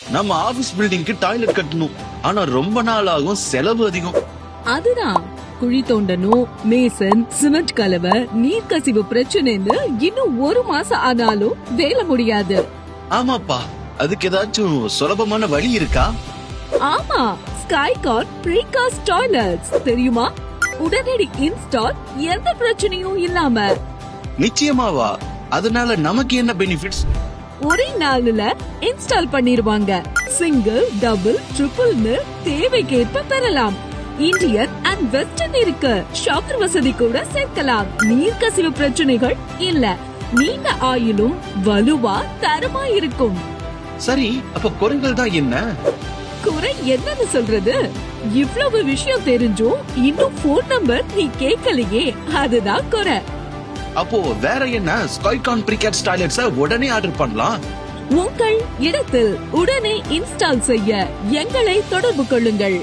நம்ம ஆபீஸ் பில்டிங்க்கு டாய்லெட் கட்டணும், ஆனா ரொம்ப நாள் ஆகும், செலவு அதிகம். அதுதான் குழி தோண்டணும், மேசன், சிமெண்ட் கலவை, நீர்க்கசிவு பிரச்சனைன்னு இன்னும் 1 மாசம் ஆனாலும் வேலை முடியாது. ஆமாப்பா, அதுக்கு ஏதாச்சும் சுலபமான வழி இருக்கா? ஆமா, ஸ்கைகார்ட் ப்ரீகாஸ்ட் டாய்லெட்ஸ் தெரியுமா? உடனடி இன்ஸ்டால், எந்த பிரச்சனையும் இல்லாம. நிச்சயமாவா? அதனால நமக்கு என்ன பெனிஃபிட்ஸ்? ஒரே நாள்ல இன்ஸ்டால் பண்ணிருவாங்க. சிங்கிள், டபுள், ட்ரிபிள்னு தேவைக்கேற்ப பெறலாம். இந்தியன் அண்ட் வெஸ்டர்ன் இருக்கு. ஷாக்கர் வசதி கூட சேர்க்கலாம். நீர்க்கசிவு பிரச்சனைகள் இல்ல. நீண்ட ஆயுளும் வலுவா தரமா இருக்கும். சரி, அப்ப குறைகள் தான் என்ன? குறை என்னன்னு சொல்றது? இவ்வளவு விஷயம் தெரிஞ்சும் இன்னும் போன் நம்பர் நீ கேட்கலையே, அதுதான் குறை. அப்போ வேற என்ன? ஸ்கைகான் ப்ரீகாஸ்ட் டாய்லெட்ஸை உடனே ஆர்டர் பண்ணலாம். உங்கள் இடத்தில் உடனே இன்ஸ்டால் செய்ய எங்களை தொடர்பு கொள்ளுங்கள்.